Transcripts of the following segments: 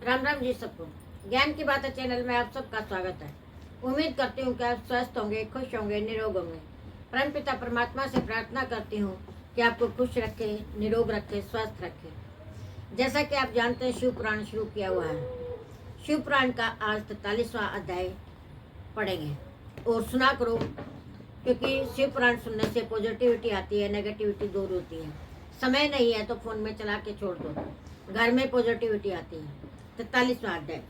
राम राम जी सबको। ज्ञान की बातें चैनल में आप सबका स्वागत है। उम्मीद करती हूँ कि आप स्वस्थ होंगे, खुश होंगे, निरोग होंगे। परम पिता परमात्मा से प्रार्थना करती हूँ कि आपको खुश रखे, निरोग रखे, स्वस्थ रखे। जैसा कि आप जानते हैं, शिव पुराण शुरू किया हुआ है। शिव पुराण का आज 43वां अध्याय पढ़ेंगे और सुना करो, क्योंकि शिव पुराण सुनने से पॉजिटिविटी आती है, नेगेटिविटी दूर होती है। समय नहीं है तो फोन में चला के छोड़ दो, घर में पॉजिटिविटी आती है। 43वां अध्याय।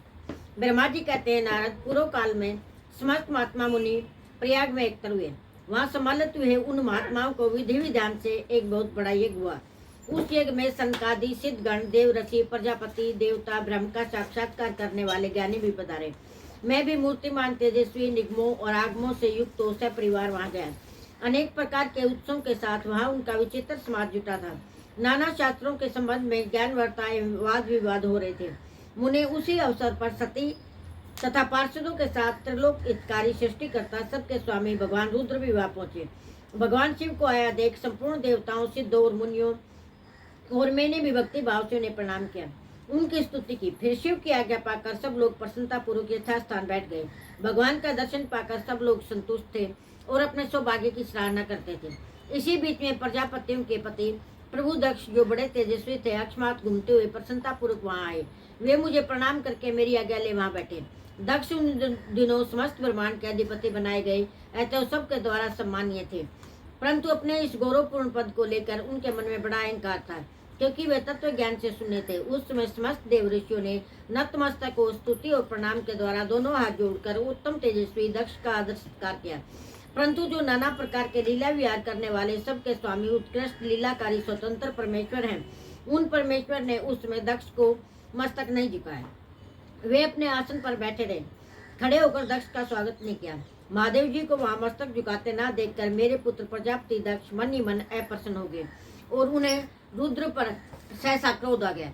ब्रह्मा जी कहते हैं, नारद, पूर्व काल में समस्त महात्मा मुनि प्रयाग में एकत्र हुए। वहां सम्मिलित हुए उन महात्माओं को विधि विधान से एक बहुत बड़ा यज्ञ हुआ। उस यज्ञ में सनकादि सिद्धगण, देव ऋषि, प्रजापति, देवता, ब्रह्म का साक्षात्कार करने वाले ज्ञानी भी पधारे। मैं भी मूर्तिमान, तेजस्वी, निगमों और आगमों से युक्त हो परिवार वहां गया। अनेक प्रकार के उत्सवों के साथ वहां उनका विचित्र समाज जुटा था। नाना शास्त्रों के संबंध में ज्ञान वार्ता एवं वाद विवाद हो रहे थे। मुने उसी अवसर पर सती तथा पार्षदों के साथ त्रिलोक हितकारी सृष्टिकर्ता सबके स्वामी भगवान रुद्र भी वहां पहुंचे। भगवान शिव को आया देख संपूर्ण देवताओं, सिद्धों और मुनियों और मैंने भी भक्ति भाव से उन्हें प्रणाम किया, उनकी स्तुति की। फिर शिव की आज्ञा पाकर सब लोग प्रसन्नता पूर्वक यथास्थान बैठ गए। भगवान का दर्शन पाकर सब लोग संतुष्ट थे और अपने सौभाग्य की सराहना करते थे। इसी बीच में प्रजापतियों के पति प्रभु दक्ष, जो बड़े तेजस्वी थे, अकस्मात घूमते हुए प्रसन्नता पूर्वक वहां आए। वे मुझे प्रणाम करके मेरी आज्ञा ले वहां बैठे। दक्ष उन दिनों समस्त ब्रह्मांड के अधिपति बनाए गए, अतः सबके द्वारा सम्मानीय थे। परंतु अपने इस गौरवपूर्ण पद को लेकर उनके मन में बड़ा अहंकार था, क्योंकि वे तत्व ज्ञान से शून्य थे। उस समय समस्त देव ऋषियों ने नतमस्तक को स्तुति और प्रणाम के द्वारा दोनों हाथ जोड़कर उत्तम तेजस्वी दक्ष का आदर सत्कार किया। परंतु जो नाना प्रकार के लीला विहार करने वाले सबके स्वामी, उत्कृष्ट लीलाकारी स्वतंत्र परमेश्वर हैं, उन परमेश्वर ने उस समय दक्ष को मस्तक नहीं झुकाया। वे अपने आसन पर बैठे रहे, खड़े होकर दक्ष का स्वागत नहीं किया। महादेव जी को वहां मस्तक झुकाते ना देखकर मेरे पुत्र प्रजापति दक्ष मन ही मन अप्रसन्न हो गए और उन्हें रुद्र पर सहसा क्रोध आ गया।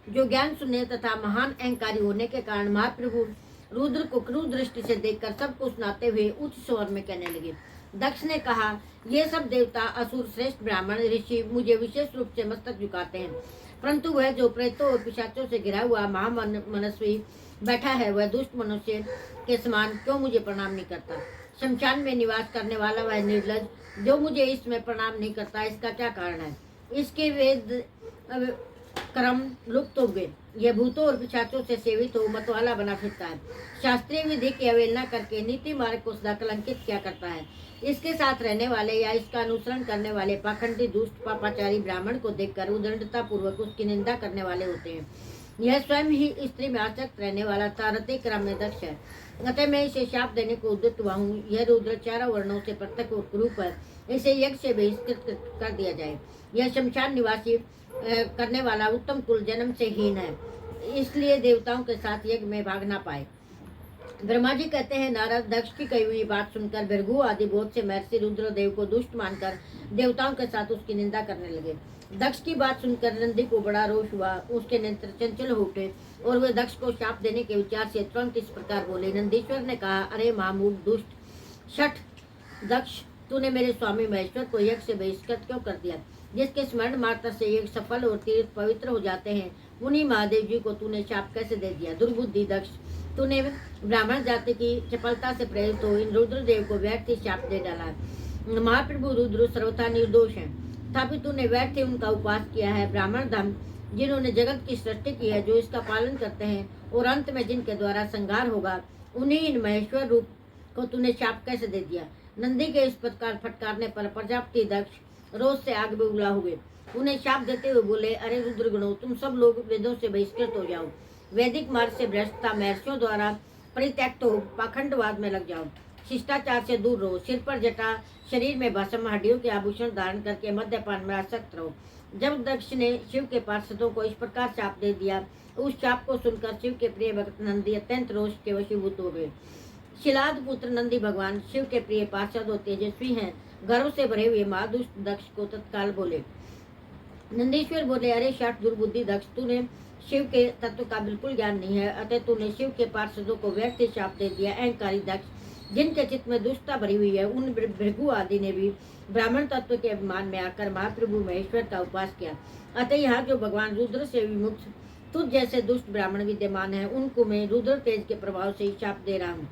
जो ज्ञान शून्य तथा महान अहंकारी होने के कारण महाप्रभु रुद्र को क्रूर दृष्टि से देखकर सब कुछ सुनाते हुए उच्च स्वर में कहने लगे। दक्ष ने कहा, ये सब देवता, असुर, श्रेष्ठ ब्राह्मण, ऋषि मुझे विशेष रूप से मस्तक झुकाते हैं, परंतु वह जो प्रेतों और पिशाचों से घिरा हुआ महामनस्वी बैठा है, वह दुष्ट मनुष्य के समान क्यों मुझे प्रणाम नहीं करता? शमशान में निवास करने वाला वह निर्लज जो मुझे इसमें प्रणाम नहीं करता, इसका क्या कारण है? इसके वेद कर्म लुप्त हो गए। यह भूतों और पिशाचों से सेवित हो मतवाला बना फिरता है। शास्त्रीय विधि की अवहेलना करके नीति मार्ग को सदा कलंकित किया करता है। इसके साथ रहने वाले या इसका अनुसरण करने वाले पाखंडी, दुष्ट, पापाचारी ब्राह्मण को देखकर उदंडता पूर्वक उसकी निंदा करने वाले होते हैं। यह स्वयं ही स्त्री में आसक्त रहने वाला तारते क्रम में दक्ष है, अतः मैं इसे शाप देने को उद्यत हुआ हूँ। यह रुद्र चारों वर्णों से पृथक और कुरूप है, इसे यज्ञ से बहिष्कृत कर दिया जाए। यह शमशान निवासी करने वाला उत्तम कुल जन्म से हीन है, इसलिए देवताओं के साथ यज्ञ में भाग ना पाए। ब्रह्मा जी कहते हैं, नारद, दक्ष की कही हुई बात सुनकर भृगु आदि बहुत से महर्षि रुद्रदेव को दुष्ट मानकर देवताओं के साथ उसकी निंदा करने लगे। दक्ष की बात सुनकर नंदी को बड़ा रोष हुआ, उसके नेत्र चंचल हो उठे और वे दक्ष को शाप देने के विचार से तुरंत इस प्रकार बोले। नंदीश्वर ने कहा, अरे महामूढ़, दुष्ट, शठ दक्ष, तूने मेरे स्वामी महेश्वर को यज्ञ से बहिष्कृत क्यों कर दिया? जिसके स्मरण मात्र से यज्ञ सफल और तीर्थ पवित्र हो जाते हैं, उन्हीं महादेव जी को तूने शाप कैसे दे दिया? दुर्बुद्धि दक्ष, तूने ब्राह्मण जाति की चपलता से प्रेरित हो इन रुद्रदेव को व्यर्थ ही शाप दे डाला। महाप्रभु रुद्र सर्वथा निर्दोष हैं, तथापि तूने व्यर्थ ही उनका उपवास किया है। ब्राह्मण धम, जिन्होंने जगत की सृष्टि की है, जो इसका पालन करते हैं और अंत में जिनके द्वारा संहार होगा, उन्हीं इन महेश्वर रूप को तूने शाप कैसे दे दिया? नंदी के इस प्रकार फटकारने पर प्रजापति दक्ष रोज से आग बबूला हुए। उन्हें शाप देते हुए बोले, अरे रुद्रगणों, तुम सब लोग वेदों से बहिष्कृत हो जाओ, वैदिक मार्ग से भ्रष्टता, महर्षियों द्वारा परित्यक्त हो पाखंडवाद में लग जाओ, शिष्टाचार से दूर रहो, सिर पर जटा, शरीर में भस्म, हड्डियों के आभूषण धारण करके मद्यपान में आसक्त रहो। जब दक्ष ने शिव के पार्षदों को इस प्रकार शाप दे दिया, उस शाप को सुनकर शिव के प्रिय भक्त नंदी अत्यंत रोष के वशीभूत हो गए। शिलाद पुत्र नंदी भगवान शिव के प्रिय पार्षद और तेजस्वी हैं, गर्व से भरे हुए महादुष्ट दक्ष को तत्काल बोले। नंदीश्वर बोले, अरे शठ दुर्बुद्धि दक्ष, तूने शिव के तत्व का बिल्कुल ज्ञान नहीं है, अतः तूने शिव के पार्षदों को व्यर्थ शाप दे दिया। अहंकारी दक्ष, जिनके चित्त में दुष्टता भरी हुई है, उन भृगु आदि ने भी ब्राह्मण तत्व के अभिमान में आकर महाप्रभु महेश्वर का उपवास किया। अतः यहाँ जो भगवान रुद्र से विमुक्त तुझ जैसे दुष्ट ब्राह्मण विद्यमान है, उनको मैं रुद्र तेज के प्रभाव से ही शाप दे रहा हूँ।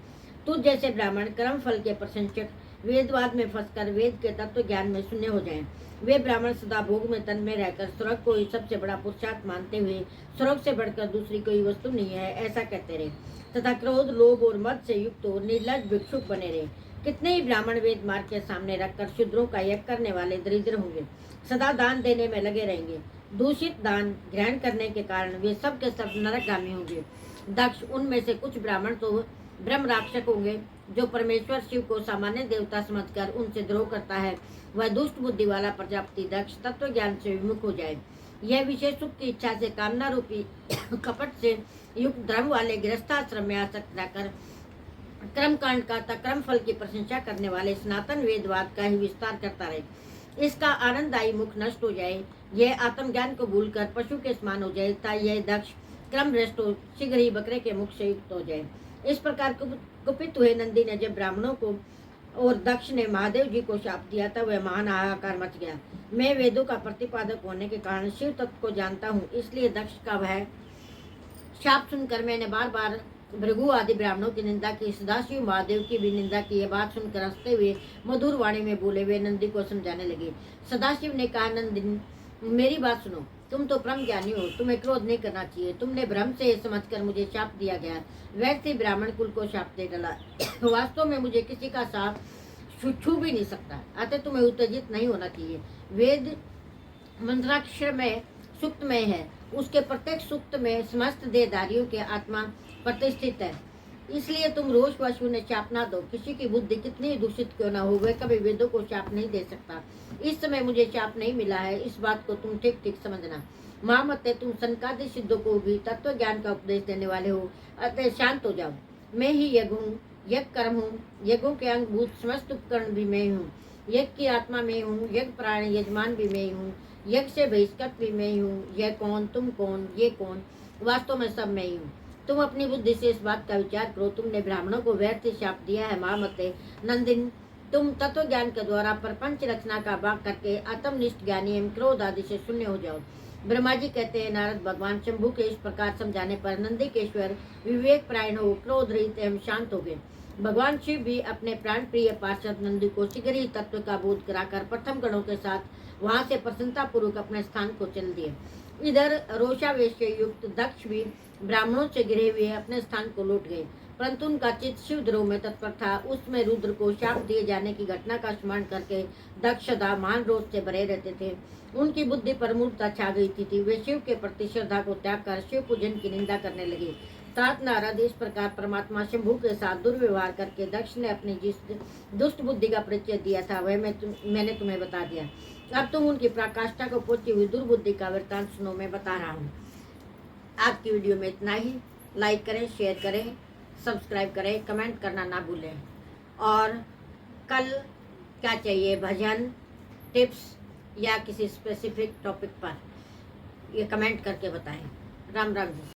तुझ जैसे ब्राह्मण कर्म फल के प्रशंसक वेदवाद में फंसकर वेद के तत्व ज्ञान में शून्य हो जाएं। वे ब्राह्मण सदा भोग में तन में रहकर स्वर्ग को ही सबसे बड़ा पुरुषार्थ मानते हुए स्वर्ग से बढ़कर दूसरी कोई वस्तु नहीं है ऐसा कहते रहे, तथा क्रोध लोभ और मद से युक्त हो निर्लज भिक्षुक बने रहे। कितने ही ब्राह्मण वेद मार्ग के सामने रखकर शूद्रों का यज्ञ करने वाले दरिद्र होंगे, सदा दान देने में लगे रहेंगे। दूषित दान ग्रहण करने के कारण वे सब के सब नरकगामी होंगे। दक्ष, उनमें से कुछ ब्राह्मण तो ब्रह्म राक्षक होंगे, जो परमेश्वर शिव को सामान्य देवता समझकर उनसे द्रोह करता है। वह दुष्ट बुद्धि वाला प्रजापति दक्ष तत्व ज्ञान से विमुख हो जाए। यह विशेष सुख की इच्छा से कामना रूपी कपट से युक्त धर्म वाले गृहस्थाश्रम में आसक्त रहकर कर्म कांड का तक्रम फल की प्रशंसा करने वाले सनातन वेदवाद का ही विस्तार करता रहे। इसका आनंददायी मुख नष्ट हो जाए, यह आत्मज्ञान को भूलकर पशु के समान हो जाए, तथा यह दक्ष क्रम भ्रष्ट हो शीघ्र ही बकरे के मुख से युक्त हो जाए। इस प्रकार कुपित हुए नंदी ने जब ब्राह्मणों को और दक्ष ने महादेव जी को शाप दिया तब वह महान हाहाकार मच गया। मैं वेदों का प्रतिपादक होने के कारण शिव तत्व को जानता हूँ, इसलिए दक्ष का वह शाप सुनकर मैंने बार बार भृगु आदि ब्राह्मणों की निंदा की, सदाशिव महादेव की भी निंदा की। यह बात सुनकर हंसते हुए मधुर वाणी में बोले वे नंदी को समझाने लगे। सदाशिव ने कहा, नंदिन मेरी बात सुनो, तुम तो परम ज्ञानी हो, तुम्हें क्रोध नहीं करना चाहिए। तुमने भ्रम से समझकर मुझे शाप दिया गया, वैसे ही ब्राह्मण कुल को शाप दे डाला। वास्तव में मुझे किसी का शाप छू भी नहीं सकता, अतः तुम्हें उत्तेजित नहीं होना चाहिए। वेद मंत्राक्षर में सुक्त में है, उसके प्रत्येक सुक्त में समस्त देहधारियों के आत्मा प्रतिष्ठित है, इसलिए तुम रोष वश उन्हें शाप ना दो। किसी की बुद्धि कितनी ही दूषित क्यों ना हो, वह कभी वेदों को शाप नहीं दे सकता। इस समय मुझे शाप नहीं मिला है, इस बात को तुम ठीक ठीक समझना। महामते, तुम सनकादि सिद्धों को भी तत्व ज्ञान का उपदेश देने वाले हो, अतः शांत हो जाओ। मैं ही यज्ञ हूँ, यज्ञ कर्म हूँ, यज्ञों के अंगभूत समस्त उपकरण भी मैं हूँ। यज्ञ की आत्मा में हूँ, यज्ञ प्राण यजमान भी मैं हूँ, यज्ञ से बहिष्कृत भी मैं हूँ। यह कौन, तुम कौन, ये कौन, वास्तव में सब मैं ही हूँ। तुम अपनी बुद्धि से इस बात का विचार करो। तुमने ब्राह्मणों को व्यर्थ शाप दिया है। महामते नंदिन, तुम तत्व ज्ञान के द्वारा प्रपंच रचना का भाग करके आत्मनिष्ठ ज्ञानी एवं क्रोध आदि से शून्य हो जाओ। ब्रह्मा जी कहते हैं, नारद भगवान शंभु के इस प्रकार समझाने पर नंदिकेश्वर विवेक प्रायण हो क्रोध रहित एवं शांत हो गए। भगवान शिव भी अपने प्राण प्रिय पार्षद नंदी को शीघ्र ही तत्व का बोध कराकर प्रथम गणों के साथ वहां से प्रसन्नता पूर्वक अपने स्थान को चल दिए। इधर रोषावेश से युक्त दक्ष भी ब्राह्मणों से घिरे हुए अपने स्थान को लौट गए, परंतु उनका चित्त शिवद्रोह में तत्पर था। उसमें रुद्र को शाप दिए जाने की घटना का स्मरण करके दक्ष सदा महान रोष से भरे रहते थे। उनकी बुद्धि पर मूर्खता छा गई थी। वे शिव के प्रति श्रद्धा को त्याग कर शिव पूजन की निंदा करने लगे। तात नारद, इस प्रकार परमात्मा शंभु के साथ दुर्व्यवहार करके दक्ष ने अपनी जिस दुष्ट बुद्धि का परिचय दिया था वह मैंने तुम्हें बता दिया। अब तुम उनकी पराकाष्ठा को पहुंची हुई दुर्बुद्धि का वृत्तांत सुनो, मैं बता रहा हूँ। आज की वीडियो में इतना ही। लाइक करें, शेयर करें, सब्सक्राइब करें, कमेंट करना ना भूलें। और कल क्या चाहिए, भजन, टिप्स या किसी स्पेसिफिक टॉपिक पर, ये कमेंट करके बताएं। राम राम जी।